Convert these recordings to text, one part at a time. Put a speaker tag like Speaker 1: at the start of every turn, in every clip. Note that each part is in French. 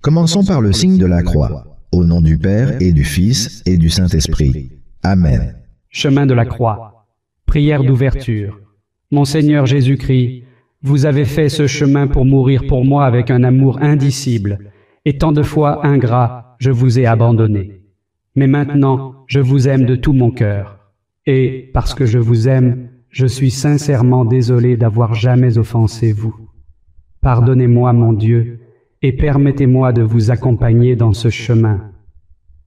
Speaker 1: Commençons par le signe de la croix. Au nom du Père et du Fils et du Saint-Esprit. Amen.
Speaker 2: Chemin de la croix. Prière d'ouverture. Mon Seigneur Jésus-Christ, vous avez fait ce chemin pour mourir pour moi avec un amour indicible, et tant de fois ingrat, je vous ai abandonné. Mais maintenant, je vous aime de tout mon cœur. Et, parce que je vous aime, je suis sincèrement désolé d'avoir jamais offensé vous. Pardonnez-moi, mon Dieu, et permettez-moi de vous accompagner dans ce chemin.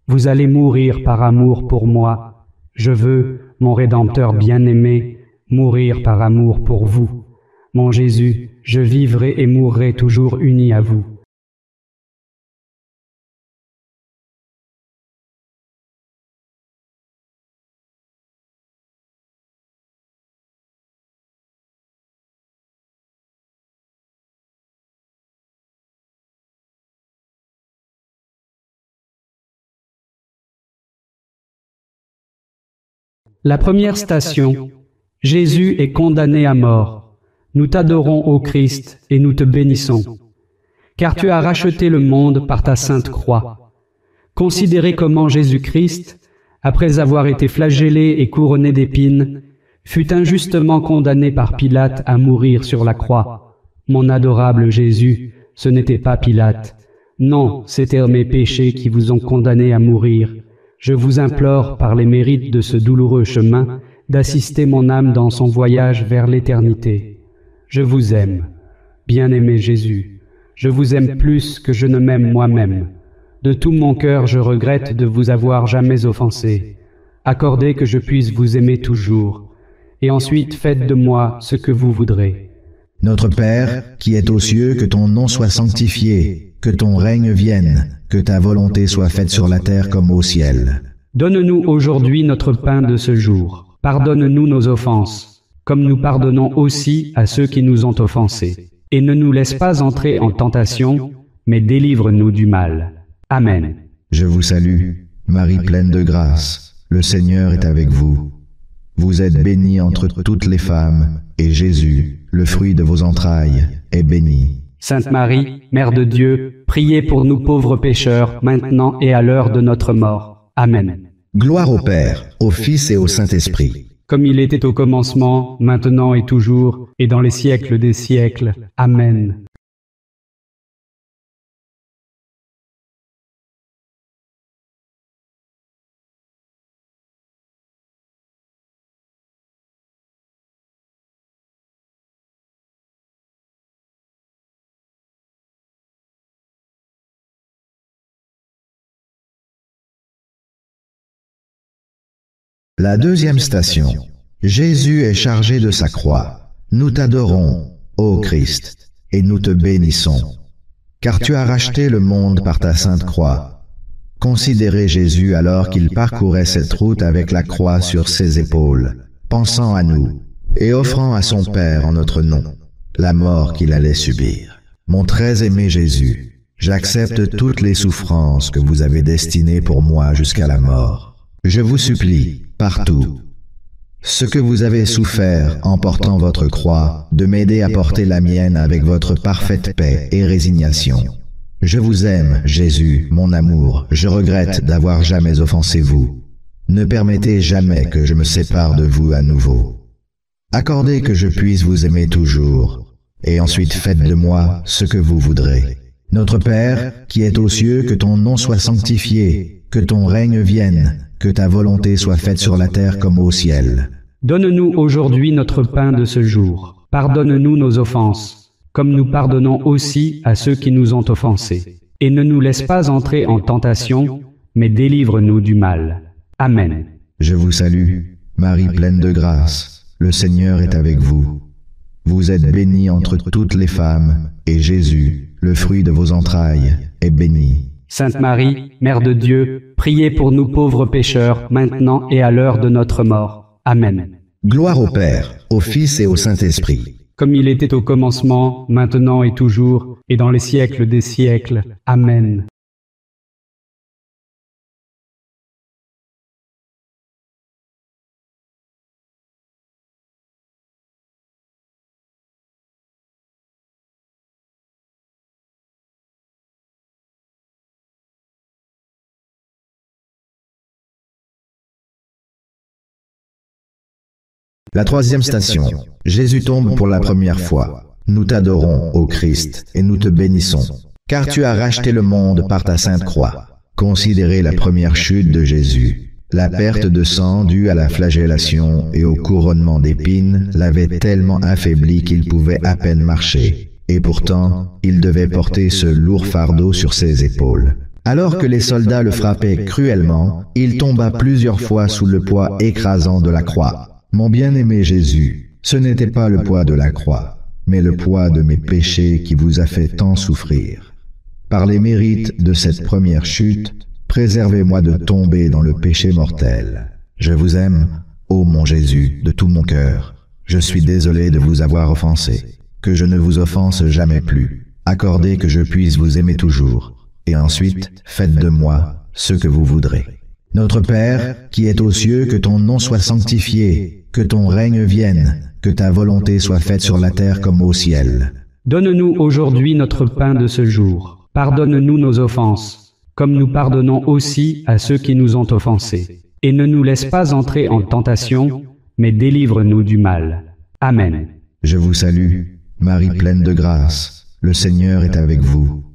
Speaker 2: Vous allez mourir par amour pour moi. Je veux, mon Rédempteur bien-aimé, mourir par amour pour vous. Mon Jésus, je vivrai et mourrai toujours uni à vous. La première station. Jésus est condamné à mort. Nous t'adorons, ô Christ, et nous te bénissons. Car tu as racheté le monde par ta sainte croix. Considérez comment Jésus-Christ, après avoir été flagellé et couronné d'épines, fut injustement condamné par Pilate à mourir sur la croix. Mon adorable Jésus, ce n'était pas Pilate. Non, c'étaient mes péchés qui vous ont condamné à mourir. Je vous implore, par les mérites de ce douloureux chemin, d'assister mon âme dans son voyage vers l'éternité. Je vous aime, bien-aimé Jésus. Je vous aime plus que je ne m'aime moi-même. De tout mon cœur, je regrette de vous avoir jamais offensé. Accordez que je puisse vous aimer toujours. Et ensuite, faites de moi ce que vous voudrez.
Speaker 1: Notre Père, qui es aux cieux, que ton nom soit sanctifié, que ton règne vienne, que ta volonté soit faite sur la terre comme au ciel.
Speaker 2: Donne-nous aujourd'hui notre pain de ce jour. Pardonne-nous nos offenses, comme nous pardonnons aussi à ceux qui nous ont offensés. Et ne nous laisse pas entrer en tentation, mais délivre-nous du mal. Amen.
Speaker 1: Je vous salue, Marie pleine de grâce. Le Seigneur est avec vous. Vous êtes bénie entre toutes les femmes, et Jésus, le fruit de vos entrailles, est béni.
Speaker 2: Sainte Marie, Mère de Dieu, priez pour nous pauvres pécheurs, maintenant et à l'heure de notre mort. Amen.
Speaker 1: Gloire au Père, au Fils et au Saint-Esprit.
Speaker 2: Comme il était au commencement, maintenant et toujours, et dans les siècles des siècles. Amen.
Speaker 1: La deuxième station. Jésus est chargé de sa croix. Nous t'adorons, ô Christ, et nous te bénissons, car tu as racheté le monde par ta sainte croix. Considérez Jésus alors qu'il parcourait cette route avec la croix sur ses épaules, pensant à nous, et offrant à son Père en notre nom la mort qu'il allait subir. Mon très aimé Jésus, j'accepte toutes les souffrances que vous avez destinées pour moi jusqu'à la mort. Je vous supplie, partout, ce que vous avez souffert en portant votre croix, de m'aider à porter la mienne avec votre parfaite paix et résignation. Je vous aime, Jésus, mon amour, je regrette d'avoir jamais offensé vous. Ne permettez jamais que je me sépare de vous à nouveau. Accordez que je puisse vous aimer toujours, et ensuite faites de moi ce que vous voudrez. Notre Père, qui es aux cieux, que ton nom soit sanctifié, que ton règne vienne, que ta volonté soit faite sur la terre comme au ciel.
Speaker 2: Donne-nous aujourd'hui notre pain de ce jour. Pardonne-nous nos offenses, comme nous pardonnons aussi à ceux qui nous ont offensés. Et ne nous laisse pas entrer en tentation, mais délivre-nous du mal. Amen.
Speaker 1: Je vous salue, Marie pleine de grâce. Le Seigneur est avec vous. Vous êtes bénie entre toutes les femmes, et Jésus, le fruit de vos entrailles, est béni.
Speaker 2: Sainte Marie, Mère de Dieu, priez pour nous pauvres pécheurs, maintenant et à l'heure de notre mort. Amen.
Speaker 1: Gloire au Père, au Fils et au Saint-Esprit.
Speaker 2: Comme il était au commencement, maintenant et toujours, et dans les siècles des siècles. Amen.
Speaker 1: La troisième station. Jésus tombe pour la première fois. Nous t'adorons, ô Christ, et nous te bénissons, car tu as racheté le monde par ta sainte croix. Considérez la première chute de Jésus. La perte de sang due à la flagellation et au couronnement d'épines l'avait tellement affaibli qu'il pouvait à peine marcher. Et pourtant, il devait porter ce lourd fardeau sur ses épaules. Alors que les soldats le frappaient cruellement, il tomba plusieurs fois sous le poids écrasant de la croix. Mon bien-aimé Jésus, ce n'était pas le poids de la croix, mais le poids de mes péchés qui vous a fait tant souffrir. Par les mérites de cette première chute, préservez-moi de tomber dans le péché mortel. Je vous aime, ô mon Jésus, de tout mon cœur. Je suis désolé de vous avoir offensé. Que je ne vous offense jamais plus. Accordez que je puisse vous aimer toujours. Et ensuite, faites de moi ce que vous voudrez. Notre Père, qui es aux cieux, que ton nom soit sanctifié, que ton règne vienne, que ta volonté soit faite sur la terre comme au ciel.
Speaker 2: Donne-nous aujourd'hui notre pain de ce jour. Pardonne-nous nos offenses, comme nous pardonnons aussi à ceux qui nous ont offensés. Et ne nous laisse pas entrer en tentation, mais délivre-nous du mal. Amen.
Speaker 1: Je vous salue, Marie pleine de grâce, le Seigneur est avec vous.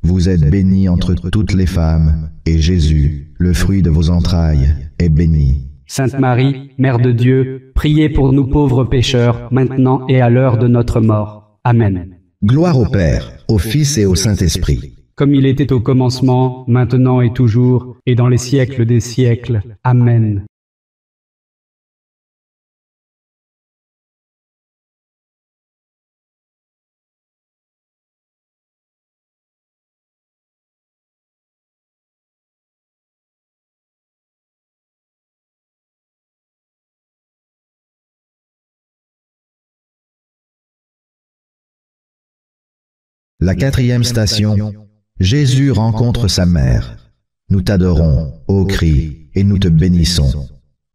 Speaker 1: Vous êtes bénie entre toutes les femmes, et Jésus, le fruit de vos entrailles, est béni.
Speaker 2: Sainte Marie, Mère de Dieu, priez pour nous pauvres pécheurs, maintenant et à l'heure de notre mort. Amen.
Speaker 1: Gloire au Père, au Fils et au Saint-Esprit.
Speaker 2: Comme il était au commencement, maintenant et toujours, et dans les siècles des siècles. Amen.
Speaker 1: La quatrième station. Jésus rencontre sa mère. Nous t'adorons, ô Christ, et nous te bénissons,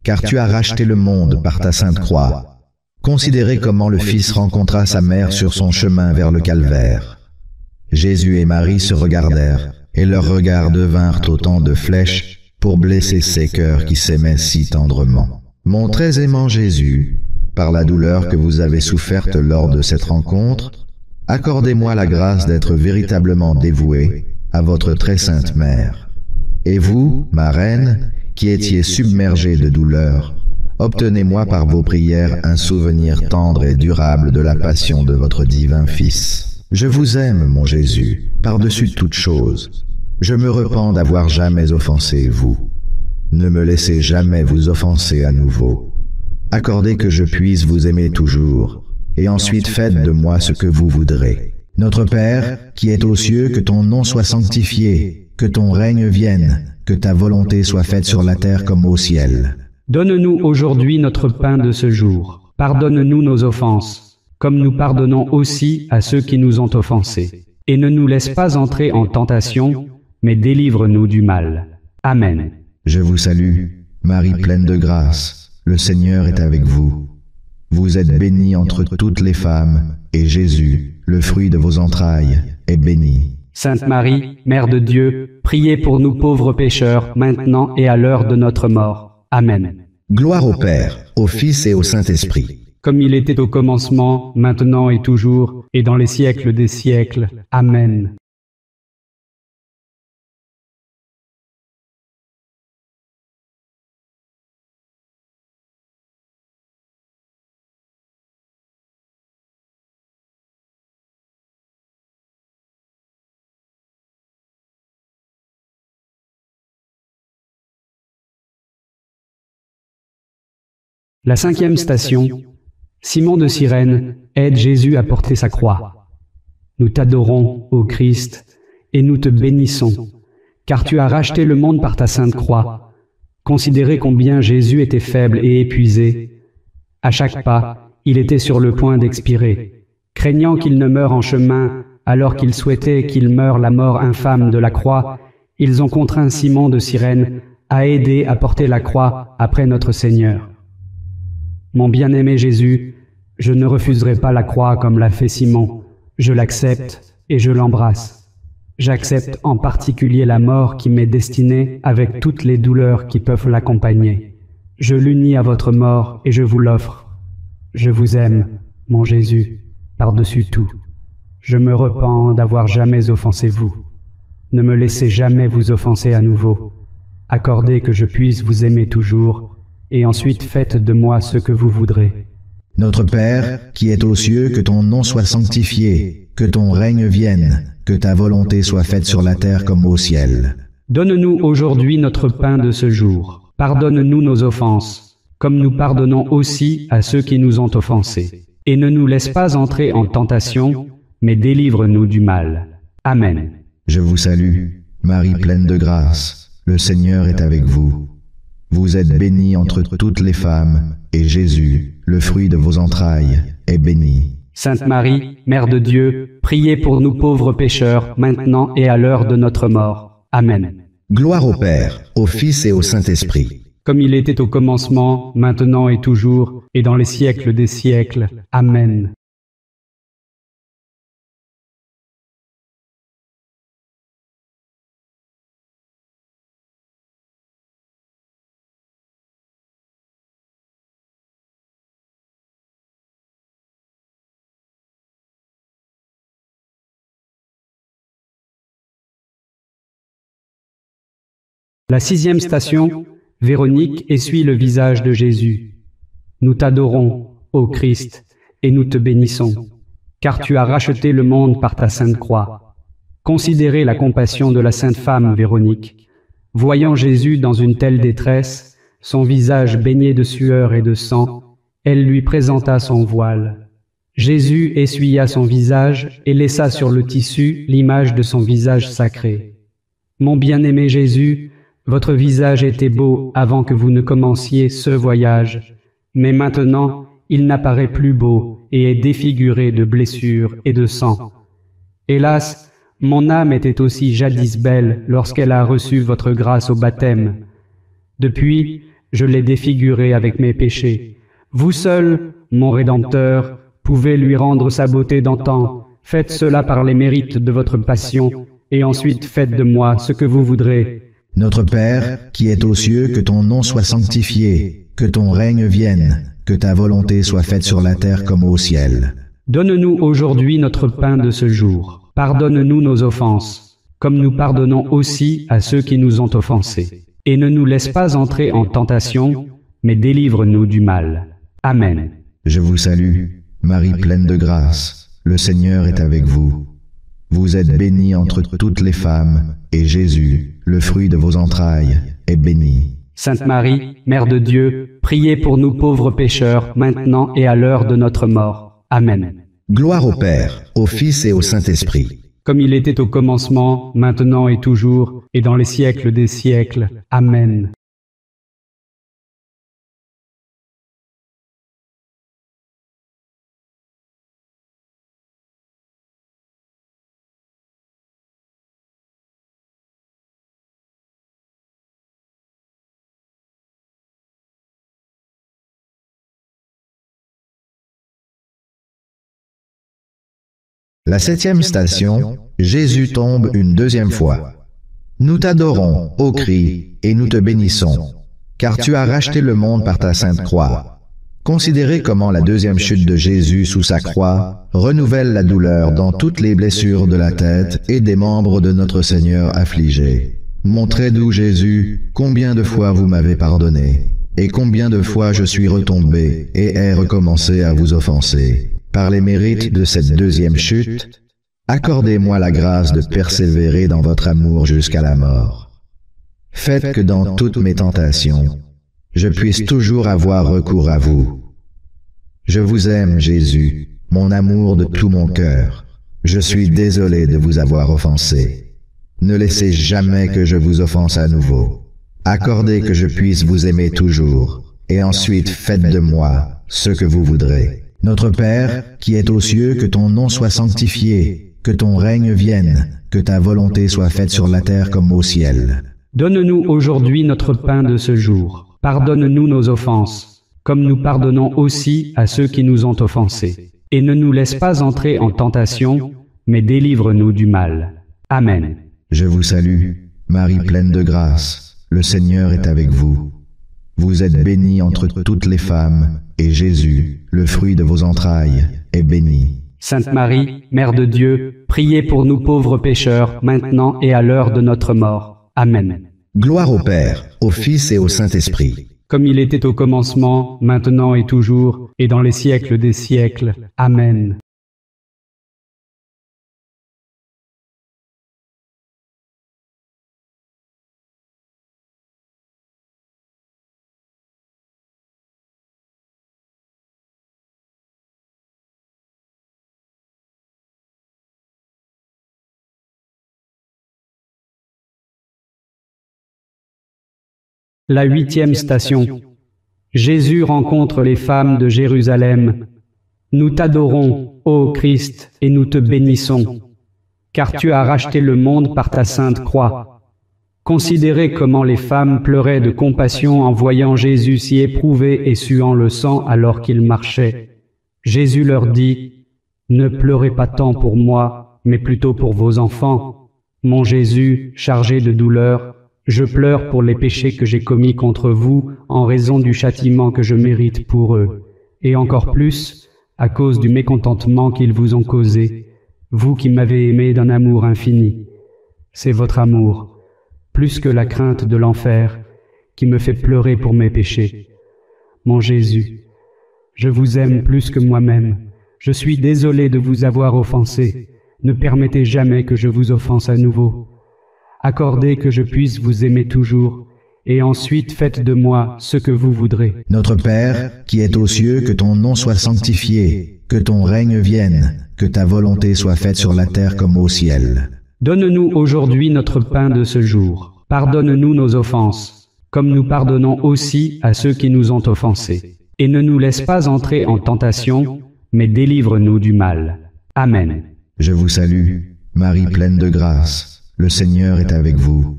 Speaker 1: car tu as racheté le monde par ta sainte croix. Considérez comment le Fils rencontra sa mère sur son chemin vers le calvaire. Jésus et Marie se regardèrent, et leurs regards devinrent autant de flèches pour blesser ces cœurs qui s'aimaient si tendrement. Mon très aimant Jésus, par la douleur que vous avez soufferte lors de cette rencontre, accordez-moi la grâce d'être véritablement dévoué à votre très sainte mère. Et vous, ma reine, qui étiez submergée de douleur, obtenez-moi par vos prières un souvenir tendre et durable de la passion de votre divin Fils. Je vous aime, mon Jésus, par-dessus toute chose. Je me repens d'avoir jamais offensé vous. Ne me laissez jamais vous offenser à nouveau. Accordez que je puisse vous aimer toujours, et ensuite faites de moi ce que vous voudrez. Notre Père, qui es aux cieux, que ton nom soit sanctifié, que ton règne vienne, que ta volonté soit faite sur la terre comme au ciel.
Speaker 2: Donne-nous aujourd'hui notre pain de ce jour. Pardonne-nous nos offenses, comme nous pardonnons aussi à ceux qui nous ont offensés. Et ne nous laisse pas entrer en tentation, mais délivre-nous du mal. Amen.
Speaker 1: Je vous salue, Marie pleine de grâce, le Seigneur est avec vous. Vous êtes bénie entre toutes les femmes, et Jésus, le fruit de vos entrailles, est béni.
Speaker 2: Sainte Marie, Mère de Dieu, priez pour nous pauvres pécheurs, maintenant et à l'heure de notre mort. Amen.
Speaker 1: Gloire au Père, au Fils et au Saint-Esprit.
Speaker 2: Comme il était au commencement, maintenant et toujours, et dans les siècles des siècles. Amen. La cinquième station. Simon de Cyrène aide Jésus à porter sa croix. Nous t'adorons, ô Christ, et nous te bénissons, car tu as racheté le monde par ta sainte croix. Considérez combien Jésus était faible et épuisé. À chaque pas, il était sur le point d'expirer. Craignant qu'il ne meure en chemin, alors qu'ils souhaitaient qu'il meure la mort infâme de la croix, ils ont contraint Simon de Cyrène à aider à porter la croix après notre Seigneur. Mon bien-aimé Jésus, je ne refuserai pas la croix comme l'a fait Simon. Je l'accepte et je l'embrasse. J'accepte en particulier la mort qui m'est destinée avec toutes les douleurs qui peuvent l'accompagner. Je l'unis à votre mort et je vous l'offre. Je vous aime, mon Jésus, par-dessus tout. Je me repens d'avoir jamais offensé vous. Ne me laissez jamais vous offenser à nouveau. Accordez que je puisse vous aimer toujours, et ensuite faites de moi ce que vous voudrez.
Speaker 1: Notre Père, qui es aux cieux, que ton nom soit sanctifié, que ton règne vienne, que ta volonté soit faite sur la terre comme au ciel.
Speaker 2: Donne-nous aujourd'hui notre pain de ce jour. Pardonne-nous nos offenses, comme nous pardonnons aussi à ceux qui nous ont offensés. Et ne nous laisse pas entrer en tentation, mais délivre-nous du mal. Amen.
Speaker 1: Je vous salue, Marie pleine de grâce, le Seigneur est avec vous. Vous êtes bénie entre toutes les femmes, et Jésus, le fruit de vos entrailles, est béni.
Speaker 2: Sainte Marie, Mère de Dieu, priez pour nous pauvres pécheurs, maintenant et à l'heure de notre mort. Amen.
Speaker 1: Gloire au Père, au Fils et au Saint-Esprit.
Speaker 2: Comme il était au commencement, maintenant et toujours, et dans les siècles des siècles. Amen. La 6e station, Véronique essuie le visage de Jésus. Nous t'adorons, ô Christ, et nous te bénissons, car tu as racheté le monde par ta sainte croix. Considérez la compassion de la sainte femme Véronique. Voyant Jésus dans une telle détresse, son visage baigné de sueur et de sang, elle lui présenta son voile. Jésus essuya son visage et laissa sur le tissu l'image de son visage sacré. Mon bien-aimé Jésus, votre visage était beau avant que vous ne commenciez ce voyage, mais maintenant il n'apparaît plus beau et est défiguré de blessures et de sang. Hélas, mon âme était aussi jadis belle lorsqu'elle a reçu votre grâce au baptême. Depuis, je l'ai défigurée avec mes péchés. Vous seul, mon Rédempteur, pouvez lui rendre sa beauté d'antan. Faites cela par les mérites de votre passion, et ensuite faites de moi ce que vous voudrez.
Speaker 1: Notre Père, qui es aux cieux, que ton nom soit sanctifié, que ton règne vienne, que ta volonté soit faite sur la terre comme au ciel.
Speaker 2: Donne-nous aujourd'hui notre pain de ce jour. Pardonne-nous nos offenses, comme nous pardonnons aussi à ceux qui nous ont offensés. Et ne nous laisse pas entrer en tentation, mais délivre-nous du mal. Amen.
Speaker 1: Je vous salue, Marie pleine de grâce, le Seigneur est avec vous. Vous êtes bénie entre toutes les femmes, et Jésus, le fruit de vos entrailles, est béni.
Speaker 2: Sainte Marie, Mère de Dieu, priez pour nous pauvres pécheurs, maintenant et à l'heure de notre mort. Amen.
Speaker 1: Gloire au Père, au Fils et au Saint-Esprit.
Speaker 2: Comme il était au commencement, maintenant et toujours, et dans les siècles des siècles. Amen.
Speaker 1: La 7e station, Jésus tombe une 2e fois. Nous t'adorons, ô Christ, et nous te bénissons, car tu as racheté le monde par ta sainte croix. Considérez comment la 2e chute de Jésus sous sa croix renouvelle la douleur dans toutes les blessures de la tête et des membres de notre Seigneur affligés. Mon très doux Jésus, combien de fois vous m'avez pardonné, et combien de fois je suis retombé et ai recommencé à vous offenser. Par les mérites de cette 2e chute, accordez-moi la grâce de persévérer dans votre amour jusqu'à la mort. Faites que dans toutes mes tentations, je puisse toujours avoir recours à vous. Je vous aime, Jésus, mon amour de tout mon cœur. Je suis désolé de vous avoir offensé. Ne laissez jamais que je vous offense à nouveau. Accordez que je puisse vous aimer toujours, et ensuite faites de moi ce que vous voudrez. Notre Père, qui es aux cieux, que ton nom soit sanctifié, que ton règne vienne, que ta volonté soit faite sur la terre comme au ciel.
Speaker 2: Donne-nous aujourd'hui notre pain de ce jour. Pardonne-nous nos offenses, comme nous pardonnons aussi à ceux qui nous ont offensés. Et ne nous laisse pas entrer en tentation, mais délivre-nous du mal. Amen.
Speaker 1: Je vous salue, Marie pleine de grâce, le Seigneur est avec vous. Vous êtes bénie entre toutes les femmes, et Jésus, le fruit de vos entrailles, est béni.
Speaker 2: Sainte Marie, Mère de Dieu, priez pour nous pauvres pécheurs, maintenant et à l'heure de notre mort. Amen.
Speaker 1: Gloire au Père, au Fils et au Saint-Esprit.
Speaker 2: Comme il était au commencement, maintenant et toujours, et dans les siècles des siècles. Amen. La 8e station. Jésus rencontre les femmes de Jérusalem. Nous t'adorons, ô Christ, et nous te bénissons, car tu as racheté le monde par ta sainte croix. Considérez comment les femmes pleuraient de compassion en voyant Jésus si éprouvé et suant le sang alors qu'il marchait. Jésus leur dit, « Ne pleurez pas tant pour moi, mais plutôt pour vos enfants. Mon Jésus, chargé de douleur, je pleure pour les péchés que j'ai commis contre vous en raison du châtiment que je mérite pour eux, et encore plus à cause du mécontentement qu'ils vous ont causé, vous qui m'avez aimé d'un amour infini. C'est votre amour, plus que la crainte de l'enfer, qui me fait pleurer pour mes péchés. Mon Jésus, je vous aime plus que moi-même. Je suis désolé de vous avoir offensé. Ne permettez jamais que je vous offense à nouveau. Accordez que je puisse vous aimer toujours, et ensuite faites de moi ce que vous voudrez.
Speaker 1: Notre Père, qui es aux cieux, que ton nom soit sanctifié, que ton règne vienne, que ta volonté soit faite sur la terre comme au ciel.
Speaker 2: Donne-nous aujourd'hui notre pain de ce jour. Pardonne-nous nos offenses, comme nous pardonnons aussi à ceux qui nous ont offensés. Et ne nous laisse pas entrer en tentation, mais délivre-nous du mal. Amen.
Speaker 1: Je vous salue, Marie pleine de grâce. Le Seigneur est avec vous.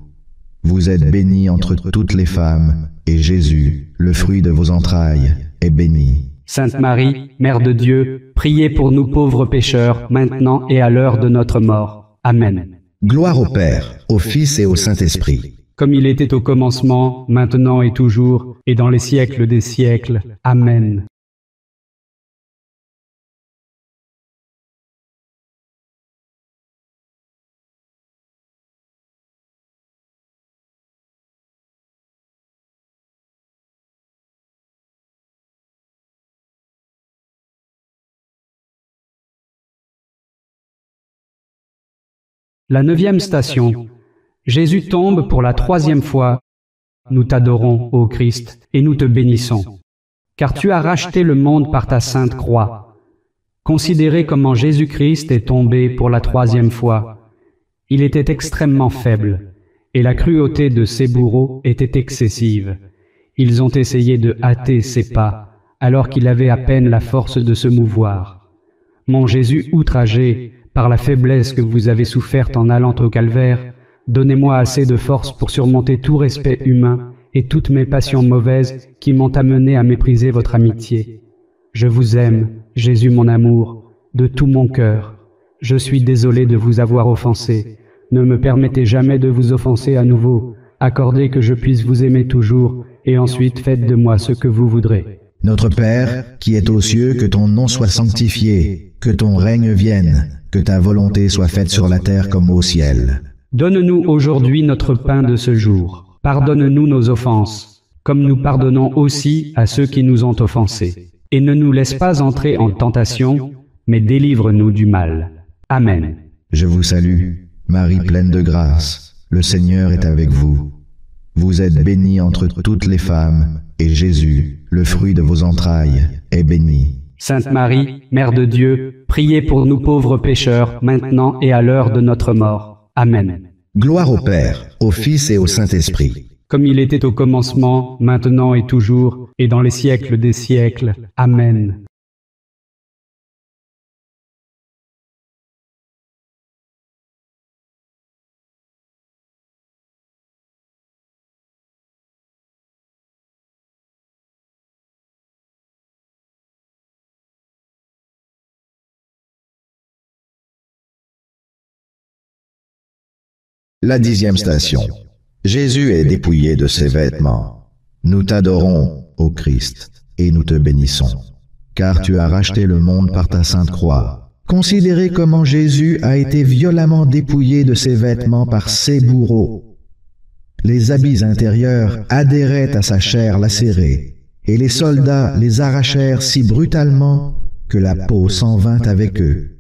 Speaker 1: Vous êtes bénie entre toutes les femmes, et Jésus, le fruit de vos entrailles, est béni.
Speaker 2: Sainte Marie, Mère de Dieu, priez pour nous pauvres pécheurs, maintenant et à l'heure de notre mort. Amen.
Speaker 1: Gloire au Père, au Fils et au Saint-Esprit.
Speaker 2: Comme il était au commencement, maintenant et toujours, et dans les siècles des siècles. Amen. La 9e station. Jésus tombe pour la 3e fois. Nous t'adorons, ô Christ, et nous te bénissons, car tu as racheté le monde par ta sainte croix. Considérez comment Jésus-Christ est tombé pour la 3e fois. Il était extrêmement faible, et la cruauté de ses bourreaux était excessive. Ils ont essayé de hâter ses pas, alors qu'il avait à peine la force de se mouvoir. Mon Jésus outragé, par la faiblesse que vous avez soufferte en allant au calvaire, donnez-moi assez de force pour surmonter tout respect humain et toutes mes passions mauvaises qui m'ont amené à mépriser votre amitié. Je vous aime, Jésus mon amour, de tout mon cœur. Je suis désolé de vous avoir offensé. Ne me permettez jamais de vous offenser à nouveau. Accordez que je puisse vous aimer toujours, et ensuite faites de moi ce que vous voudrez.
Speaker 1: Notre Père, qui es aux cieux, que ton nom soit sanctifié, que ton règne vienne, que ta volonté soit faite sur la terre comme au ciel.
Speaker 2: Donne-nous aujourd'hui notre pain de ce jour. Pardonne-nous nos offenses, comme nous pardonnons aussi à ceux qui nous ont offensés. Et ne nous laisse pas entrer en tentation, mais délivre-nous du mal. Amen.
Speaker 1: Je vous salue, Marie pleine de grâce. Le Seigneur est avec vous. Vous êtes bénie entre toutes les femmes, et Jésus, le fruit de vos entrailles, est béni.
Speaker 2: Sainte Marie, Mère de Dieu, priez pour nous pauvres pécheurs, maintenant et à l'heure de notre mort. Amen.
Speaker 1: Gloire au Père, au Fils et au Saint-Esprit.
Speaker 2: Comme il était au commencement, maintenant et toujours, et dans les siècles des siècles. Amen.
Speaker 1: La 10e station. Jésus est dépouillé de ses vêtements. Nous t'adorons, ô Christ, et nous te bénissons, car tu as racheté le monde par ta sainte croix. Considérez comment Jésus a été violemment dépouillé de ses vêtements par ses bourreaux. Les habits intérieurs adhéraient à sa chair lacérée, et les soldats les arrachèrent si brutalement que la peau s'en vint avec eux.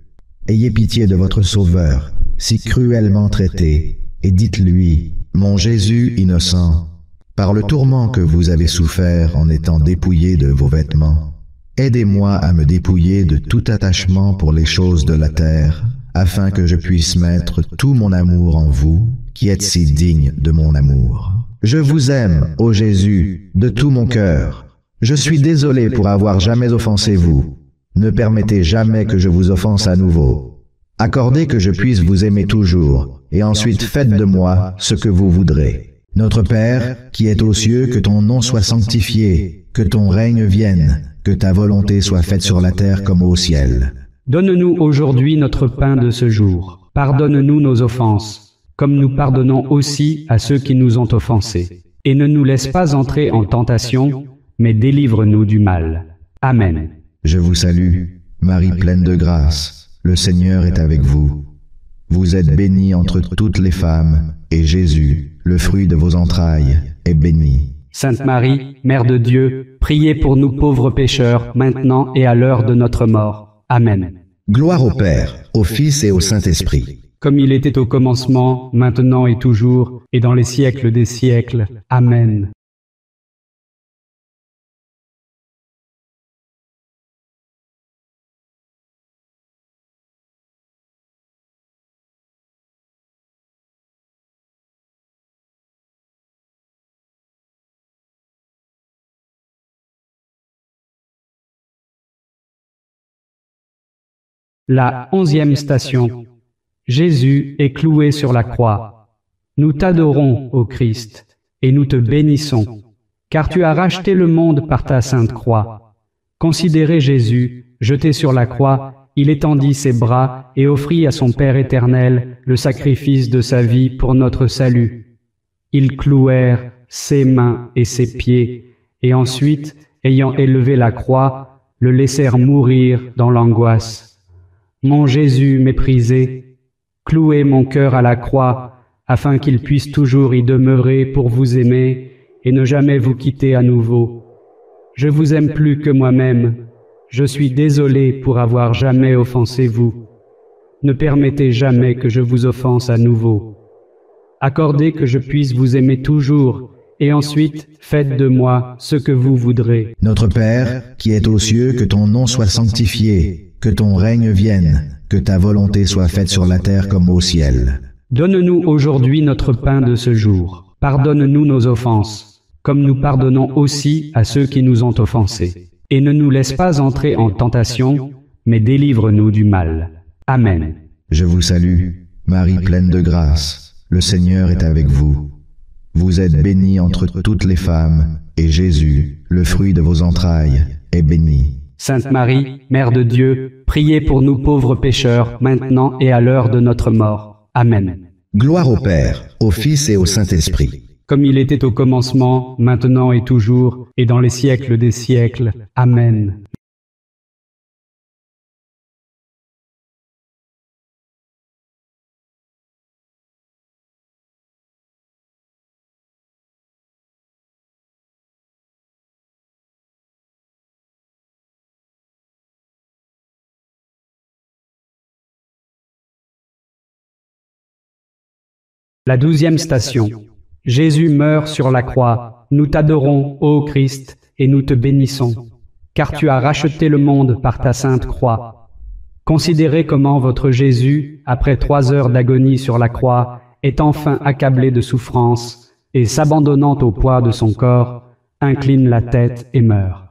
Speaker 1: Ayez pitié de votre Sauveur, si cruellement traité, et dites-lui, mon Jésus innocent, par le tourment que vous avez souffert en étant dépouillé de vos vêtements, aidez-moi à me dépouiller de tout attachement pour les choses de la terre, afin que je puisse mettre tout mon amour en vous, qui êtes si digne de mon amour. Je vous aime, ô Jésus, de tout mon cœur. Je suis désolé pour avoir jamais offensé vous. Ne permettez jamais que je vous offense à nouveau. Accordez que je puisse vous aimer toujours, et ensuite faites de moi ce que vous voudrez. Notre Père, qui es aux cieux, que ton nom soit sanctifié, que ton règne vienne, que ta volonté soit faite sur la terre comme au ciel.
Speaker 2: Donne-nous aujourd'hui notre pain de ce jour. Pardonne-nous nos offenses, comme nous pardonnons aussi à ceux qui nous ont offensés. Et ne nous laisse pas entrer en tentation, mais délivre-nous du mal. Amen.
Speaker 1: Je vous salue, Marie pleine de grâce, le Seigneur est avec vous. Vous êtes bénie entre toutes les femmes, et Jésus, le fruit de vos entrailles, est béni.
Speaker 2: Sainte Marie, Mère de Dieu, priez pour nous pauvres pécheurs, maintenant et à l'heure de notre mort. Amen.
Speaker 1: Gloire au Père, au Fils et au Saint-Esprit.
Speaker 2: Comme il était au commencement, maintenant et toujours, et dans les siècles des siècles. Amen. La 11e station. Jésus est cloué sur la croix. Nous t'adorons, ô Christ, et nous te bénissons, car tu as racheté le monde par ta sainte croix. Considérez Jésus, jeté sur la croix, il étendit ses bras et offrit à son Père éternel le sacrifice de sa vie pour notre salut. Ils clouèrent ses mains et ses pieds, et ensuite, ayant élevé la croix, le laissèrent mourir dans l'angoisse. Mon Jésus méprisé, clouez mon cœur à la croix, afin qu'il puisse toujours y demeurer pour vous aimer et ne jamais vous quitter à nouveau. Je vous aime plus que moi-même. Je suis désolé pour avoir jamais offensé vous. Ne permettez jamais que je vous offense à nouveau. Accordez que je puisse vous aimer toujours, et ensuite faites de moi ce que vous voudrez.
Speaker 1: Notre Père, qui es aux cieux, que ton nom soit sanctifié, que ton règne vienne, que ta volonté soit faite sur la terre comme au ciel.
Speaker 2: Donne-nous aujourd'hui notre pain de ce jour. Pardonne-nous nos offenses, comme nous pardonnons aussi à ceux qui nous ont offensés. Et ne nous laisse pas entrer en tentation, mais délivre-nous du mal. Amen.
Speaker 1: Je vous salue, Marie pleine de grâce, le Seigneur est avec vous. Vous êtes bénie entre toutes les femmes, et Jésus, le fruit de vos entrailles, est béni.
Speaker 2: Sainte Marie, Mère de Dieu, priez pour nous pauvres pécheurs, maintenant et à l'heure de notre mort. Amen.
Speaker 1: Gloire au Père, au Fils et au Saint-Esprit.
Speaker 2: Comme il était au commencement, maintenant et toujours, et dans les siècles des siècles. Amen. La 12e station. Jésus meurt sur la croix. Nous t'adorons, ô Christ, et nous te bénissons, car tu as racheté le monde par ta sainte croix. Considérez comment votre Jésus, après 3 heures d'agonie sur la croix, est enfin accablé de souffrance, et s'abandonnant au poids de son corps, incline la tête et meurt.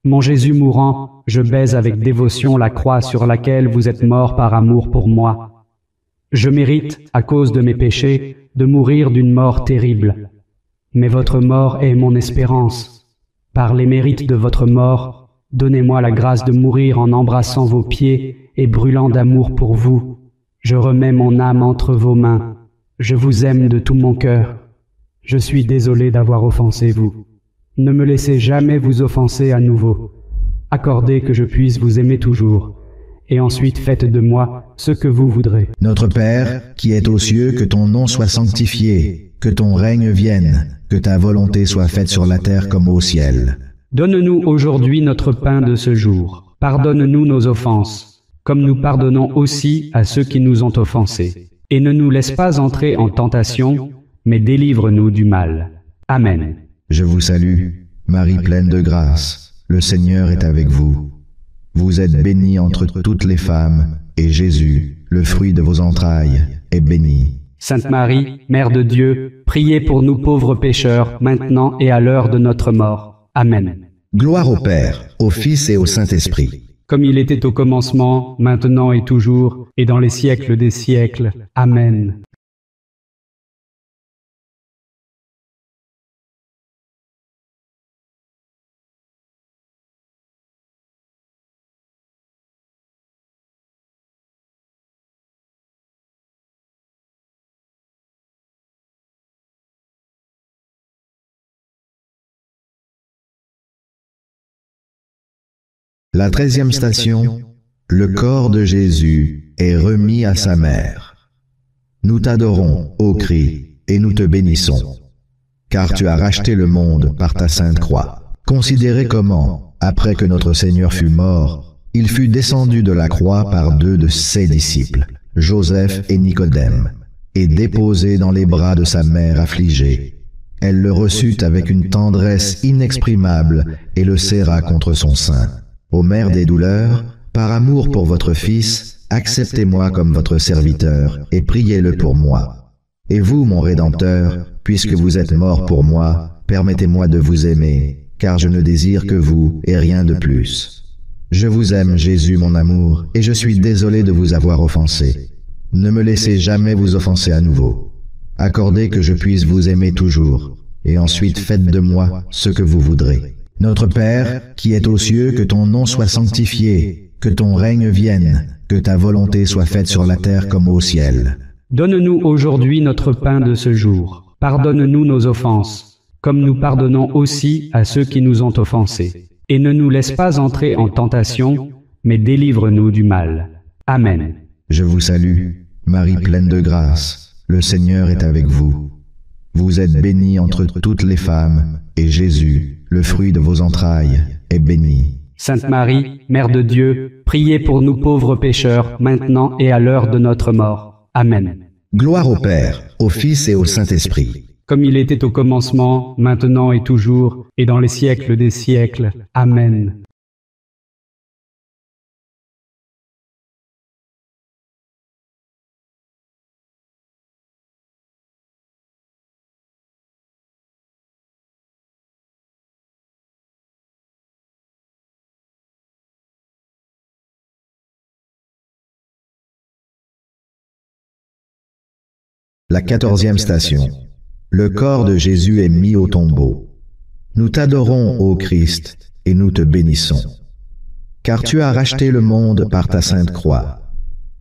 Speaker 2: Mon Jésus mourant, je baise avec dévotion la croix sur laquelle vous êtes mort par amour pour moi. Je mérite, à cause de mes péchés, de mourir d'une mort terrible. Mais votre mort est mon espérance. Par les mérites de votre mort, donnez-moi la grâce de mourir en embrassant vos pieds et brûlant d'amour pour vous. Je remets mon âme entre vos mains. Je vous aime de tout mon cœur. Je suis désolé d'avoir offensé vous. Ne me laissez jamais vous offenser à nouveau. Accordez que je puisse vous aimer toujours, et ensuite faites de moi ce que vous voudrez.
Speaker 1: Notre Père, qui es aux cieux, que ton nom soit sanctifié, que ton règne vienne, que ta volonté soit faite sur la terre comme au ciel.
Speaker 2: Donne-nous aujourd'hui notre pain de ce jour. Pardonne-nous nos offenses, comme nous pardonnons aussi à ceux qui nous ont offensés. Et ne nous laisse pas entrer en tentation, mais délivre-nous du mal. Amen.
Speaker 1: Je vous salue, Marie pleine de grâce, le Seigneur est avec vous. Vous êtes bénie entre toutes les femmes, et Jésus, le fruit de vos entrailles, est béni.
Speaker 2: Sainte Marie, Mère de Dieu, priez pour nous pauvres pécheurs, maintenant et à l'heure de notre mort. Amen.
Speaker 1: Gloire au Père, au Fils et au Saint-Esprit.
Speaker 2: Comme il était au commencement, maintenant et toujours, et dans les siècles des siècles. Amen.
Speaker 1: La 13e station, le corps de Jésus est remis à sa mère. Nous t'adorons, ô Christ, et nous te bénissons, car tu as racheté le monde par ta sainte croix. Considérez comment, après que notre Seigneur fut mort, il fut descendu de la croix par 2 de ses disciples, Joseph et Nicodème, et déposé dans les bras de sa mère affligée. Elle le reçut avec une tendresse inexprimable et le serra contre son sein. Ô Mère des douleurs, par amour pour votre Fils, acceptez-moi comme votre serviteur et priez-le pour moi. Et vous, mon Rédempteur, puisque vous êtes mort pour moi, permettez-moi de vous aimer, car je ne désire que vous et rien de plus. Je vous aime, Jésus, mon amour, et je suis désolé de vous avoir offensé. Ne me laissez jamais vous offenser à nouveau. Accordez que je puisse vous aimer toujours, et ensuite faites de moi ce que vous voudrez. Notre Père, qui es aux cieux, que ton nom soit sanctifié, que ton règne vienne, que ta volonté soit faite sur la terre comme au ciel.
Speaker 2: Donne-nous aujourd'hui notre pain de ce jour. Pardonne-nous nos offenses, comme nous pardonnons aussi à ceux qui nous ont offensés. Et ne nous laisse pas entrer en tentation, mais délivre-nous du mal. Amen.
Speaker 1: Je vous salue, Marie pleine de grâce, le Seigneur est avec vous. Vous êtes bénie entre toutes les femmes, et Jésus, le fruit de vos entrailles, est béni.
Speaker 2: Sainte Marie, Mère de Dieu, priez pour nous pauvres pécheurs, maintenant et à l'heure de notre mort. Amen.
Speaker 1: Gloire au Père, au Fils et au Saint-Esprit.
Speaker 2: Comme il était au commencement, maintenant et toujours, et dans les siècles des siècles. Amen.
Speaker 1: La 14e station. Le corps de Jésus est mis au tombeau. Nous t'adorons, ô Christ, et nous te bénissons, car tu as racheté le monde par ta sainte croix.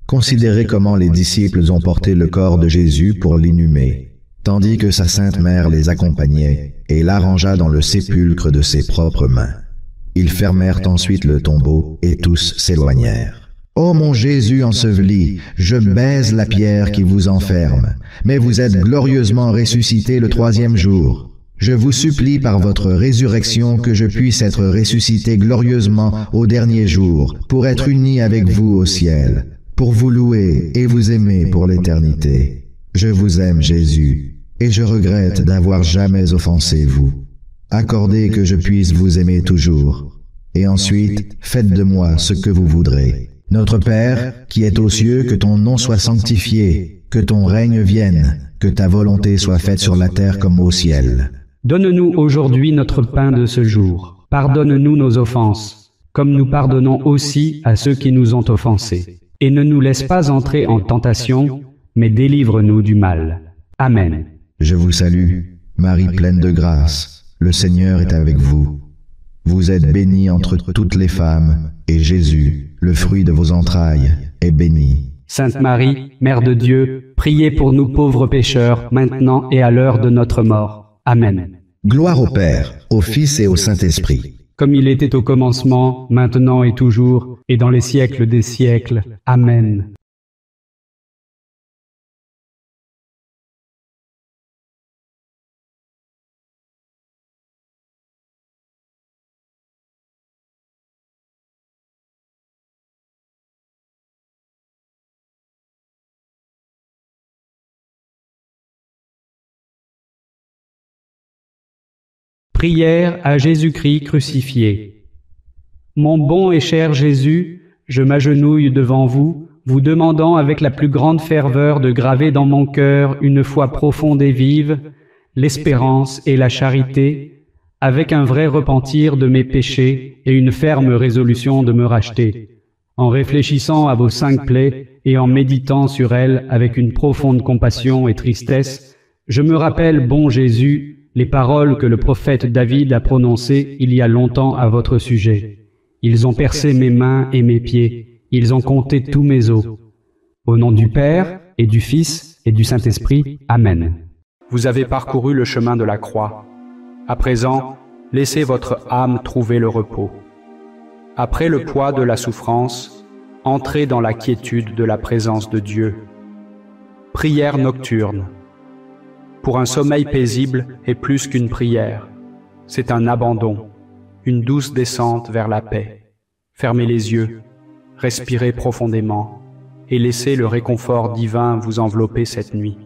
Speaker 1: Considérez comment les disciples ont porté le corps de Jésus pour l'inhumer, tandis que sa sainte mère les accompagnait et l'arrangea dans le sépulcre de ses propres mains. Ils fermèrent ensuite le tombeau et tous s'éloignèrent. Ô mon Jésus enseveli, je baise la pierre qui vous enferme, mais vous êtes glorieusement ressuscité le 3e jour. Je vous supplie par votre résurrection que je puisse être ressuscité glorieusement au dernier jour, pour être uni avec vous au ciel, pour vous louer et vous aimer pour l'éternité. Je vous aime, Jésus, et je regrette d'avoir jamais offensé vous. Accordez que je puisse vous aimer toujours, et ensuite faites de moi ce que vous voudrez. Notre Père, qui es aux cieux, que ton nom soit sanctifié, que ton règne vienne, que ta volonté soit faite sur la terre comme au ciel.
Speaker 2: Donne-nous aujourd'hui notre pain de ce jour. Pardonne-nous nos offenses, comme nous pardonnons aussi à ceux qui nous ont offensés. Et ne nous laisse pas entrer en tentation, mais délivre-nous du mal. Amen.
Speaker 1: Je vous salue, Marie pleine de grâce, le Seigneur est avec vous. Vous êtes bénie entre toutes les femmes, et Jésus, le fruit de vos entrailles, est béni.
Speaker 2: Sainte Marie, Mère de Dieu, priez pour nous pauvres pécheurs, maintenant et à l'heure de notre mort. Amen.
Speaker 1: Gloire au Père, au Fils et au Saint-Esprit.
Speaker 2: Comme il était au commencement, maintenant et toujours, et dans les siècles des siècles. Amen. Prière à Jésus-Christ crucifié. Mon bon et cher Jésus, je m'agenouille devant vous, vous demandant avec la plus grande ferveur de graver dans mon cœur une foi profonde et vive, l'espérance et la charité, avec un vrai repentir de mes péchés et une ferme résolution de me racheter. En réfléchissant à vos 5 plaies et en méditant sur elles avec une profonde compassion et tristesse, je me rappelle, bon Jésus, les paroles que le prophète David a prononcées il y a longtemps à votre sujet. Ils ont percé mes mains et mes pieds, ils ont compté tous mes os. Au nom du Père, et du Fils, et du Saint-Esprit. Amen. Vous avez parcouru le chemin de la croix. À présent, laissez votre âme trouver le repos. Après le poids de la souffrance, entrez dans la quiétude de la présence de Dieu. Prière nocturne. Pour un sommeil paisible est plus qu'une prière. C'est un abandon, une douce descente vers la paix. Fermez les yeux, respirez profondément et laissez le réconfort divin vous envelopper cette nuit.